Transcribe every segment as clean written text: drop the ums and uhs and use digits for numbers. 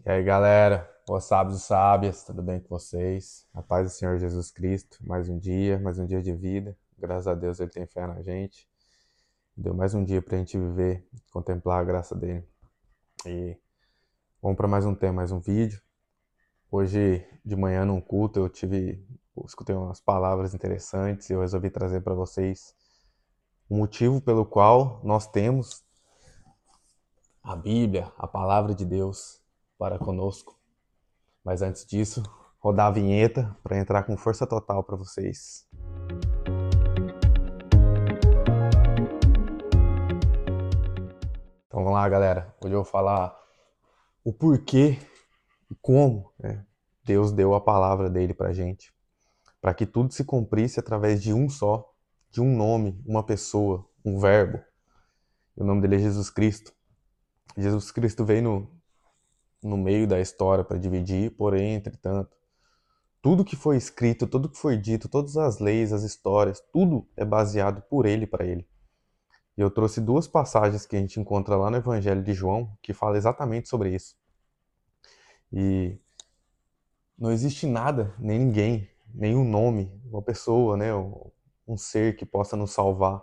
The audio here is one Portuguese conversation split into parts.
E aí, galera, os sábios e sábias, tudo bem com vocês? A paz do Senhor Jesus Cristo, mais um dia de vida. Graças a Deus Ele tem fé na gente. Deu mais um dia pra gente viver, contemplar a graça dele. E vamos para mais um tema, mais um vídeo. Hoje de manhã num culto eu escutei umas palavras interessantes e eu resolvi trazer para vocês o motivo pelo qual nós temos a Bíblia, a palavra de Deus para conosco. Mas antes disso, rodar a vinheta para entrar com força total para vocês. Então vamos lá, galera. Hoje eu vou falar o porquê e como, né, Deus deu a palavra dele pra gente, para que tudo se cumprisse através de um só, de um nome, uma pessoa, um verbo. E o nome dele é Jesus Cristo. Jesus Cristo veio no meio da história para dividir, porém, entretanto, tudo que foi escrito, tudo que foi dito, todas as leis, as histórias, tudo é baseado por ele para ele. E eu trouxe duas passagens que a gente encontra lá no Evangelho de João, que fala exatamente sobre isso. E não existe nada, nem ninguém, nenhum nome, uma pessoa, né, um ser que possa nos salvar,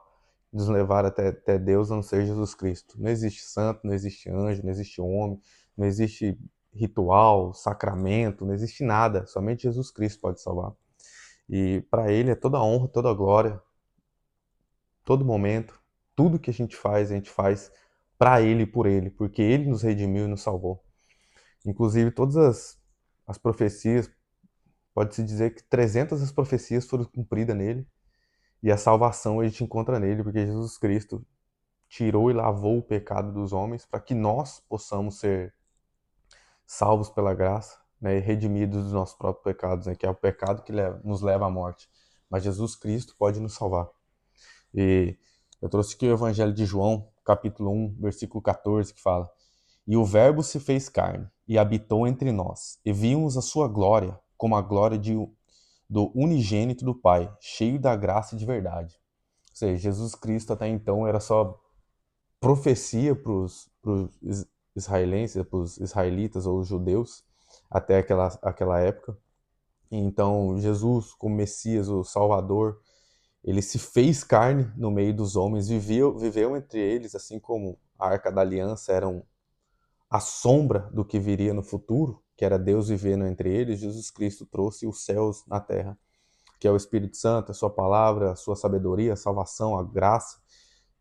nos levar até Deus, a não ser Jesus Cristo. Não existe santo, não existe anjo, não existe homem, não existe ritual, sacramento, não existe nada. Somente Jesus Cristo pode salvar. E para Ele é toda a honra, toda a glória, todo momento, tudo que a gente faz para Ele e por Ele, porque Ele nos redimiu e nos salvou. Inclusive, todas as profecias, pode-se dizer que 300 das profecias foram cumpridas nele, e a salvação a gente encontra nele, porque Jesus Cristo tirou e lavou o pecado dos homens para que nós possamos ser salvos pela graça, né, e redimidos dos nossos próprios pecados, né, que é o pecado que nos leva à morte. Mas Jesus Cristo pode nos salvar. E eu trouxe aqui o Evangelho de João, capítulo 1, versículo 14, que fala: E o Verbo se fez carne e habitou entre nós, e vimos a sua glória, como a glória do unigênito do Pai, cheio da graça e de verdade. Ou seja, Jesus Cristo até então era só profecia para os israelenses, para os israelitas ou os judeus, até aquela época. E então, Jesus, como Messias, o Salvador, ele se fez carne no meio dos homens, viveu entre eles, assim como a Arca da Aliança era a sombra do que viria no futuro, que era Deus vivendo entre eles. Jesus Cristo trouxe os céus na terra, que é o Espírito Santo, a sua palavra, a sua sabedoria, a salvação, a graça,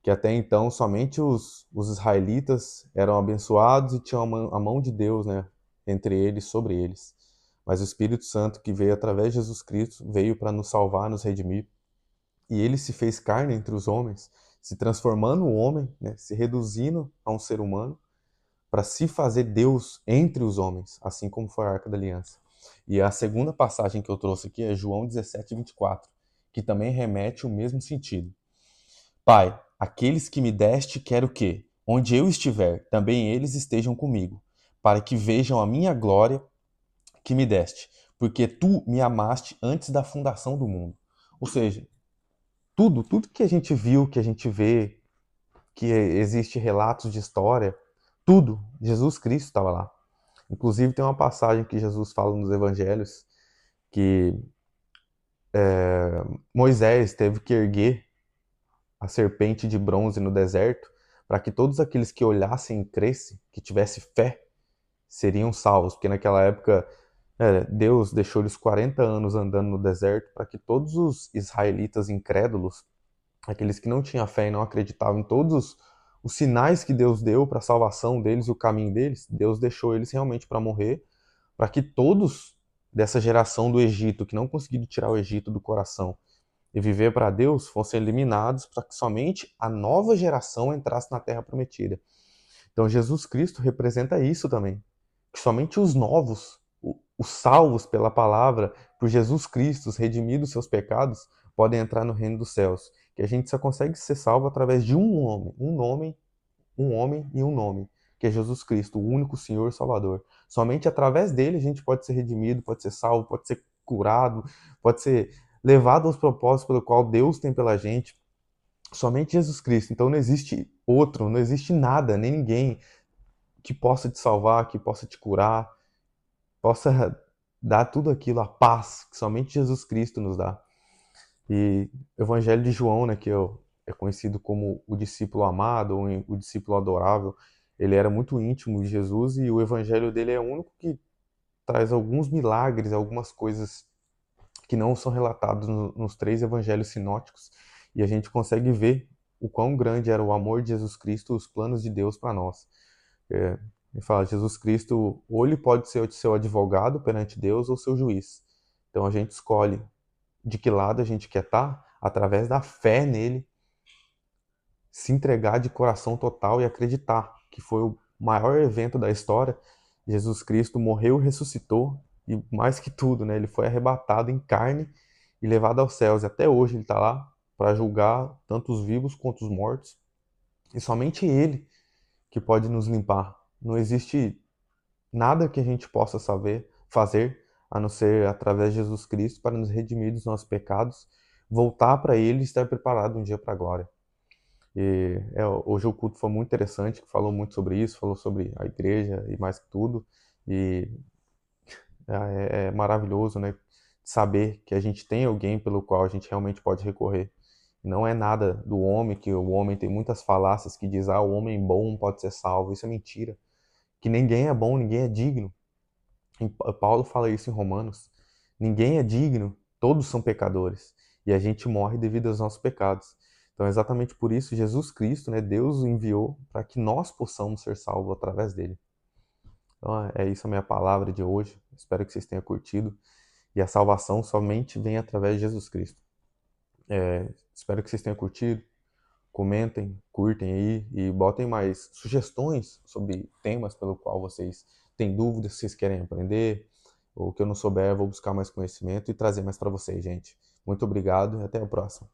que até então somente os israelitas eram abençoados e tinham a mão de Deus, né, entre eles, sobre eles. Mas o Espírito Santo, que veio através de Jesus Cristo, veio para nos salvar, nos redimir. E ele se fez carne entre os homens, se transformando o homem, né, se reduzindo a um ser humano, para se fazer Deus entre os homens, assim como foi a Arca da Aliança. E a segunda passagem que eu trouxe aqui é João 17:24, que também remete ao mesmo sentido. Pai, aqueles que me deste quero que, onde eu estiver, também eles estejam comigo, para que vejam a minha glória que me deste, porque tu me amaste antes da fundação do mundo. Ou seja, tudo que a gente viu, que a gente vê, que existe relatos de história, tudo, Jesus Cristo estava lá. Inclusive tem uma passagem que Jesus fala nos evangelhos que Moisés teve que erguer a serpente de bronze no deserto para que todos aqueles que olhassem e crescem, que tivessem fé, seriam salvos. Porque naquela época Deus deixou eles 40 anos andando no deserto para que todos os israelitas incrédulos, aqueles que não tinham fé e não acreditavam em todos os sinais que Deus deu para a salvação deles e o caminho deles, Deus deixou eles realmente para morrer, para que todos dessa geração do Egito, que não conseguiram tirar o Egito do coração e viver para Deus, fossem eliminados para que somente a nova geração entrasse na Terra Prometida. Então Jesus Cristo representa isso também, que somente os novos, os salvos pela palavra, por Jesus Cristo, os redimidos dos seus pecados, podem entrar no reino dos céus. Que a gente só consegue ser salvo através de um homem, um homem e um nome, que é Jesus Cristo, o único Senhor e Salvador. Somente através dele a gente pode ser redimido, pode ser salvo, pode ser curado, pode ser levado aos propósitos pelo qual Deus tem pela gente. Somente Jesus Cristo. Então não existe outro, não existe nada, nem ninguém, que possa te salvar, que possa te curar, possa dar tudo aquilo, a paz que somente Jesus Cristo nos dá. E o Evangelho de João, né, é conhecido como o discípulo amado ou o discípulo adorável, ele era muito íntimo de Jesus e o Evangelho dele é o único que traz alguns milagres, algumas coisas que não são relatados nos três evangelhos sinóticos, e a gente consegue ver o quão grande era o amor de Jesus Cristo, os planos de Deus para nós. Ele fala, Jesus Cristo, ou ele pode ser o seu advogado perante Deus ou seu juiz. Então a gente escolhe de que lado a gente quer estar, através da fé nele, se entregar de coração total e acreditar que foi o maior evento da história. Jesus Cristo morreu e ressuscitou, e mais que tudo, né, ele foi arrebatado em carne e levado aos céus. E até hoje ele está lá para julgar tanto os vivos quanto os mortos. E somente ele que pode nos limpar. Não existe nada que a gente possa fazer, a não ser através de Jesus Cristo, para nos redimir dos nossos pecados, voltar para ele e estar preparado um dia para a glória. Hoje o culto foi muito interessante, falou muito sobre isso, falou sobre a igreja e mais que tudo. E é maravilhoso, né? Saber que a gente tem alguém pelo qual a gente realmente pode recorrer. E não é nada do homem, que o homem tem muitas falácias que diz, o homem bom pode ser salvo. Isso é mentira. Que ninguém é bom, ninguém é digno. Paulo fala isso em Romanos. Ninguém é digno, todos são pecadores. E a gente morre devido aos nossos pecados. Então, é exatamente por isso, Jesus Cristo, né, Deus o enviou para que nós possamos ser salvos através dele. Então, é isso a minha palavra de hoje. Espero que vocês tenham curtido. E a salvação somente vem através de Jesus Cristo. Espero que vocês tenham curtido. Comentem, curtem aí e botem mais sugestões sobre temas pelo qual vocês têm dúvidas, se vocês querem aprender, ou que eu não souber, eu vou buscar mais conhecimento e trazer mais para vocês, gente. Muito obrigado e até a próxima.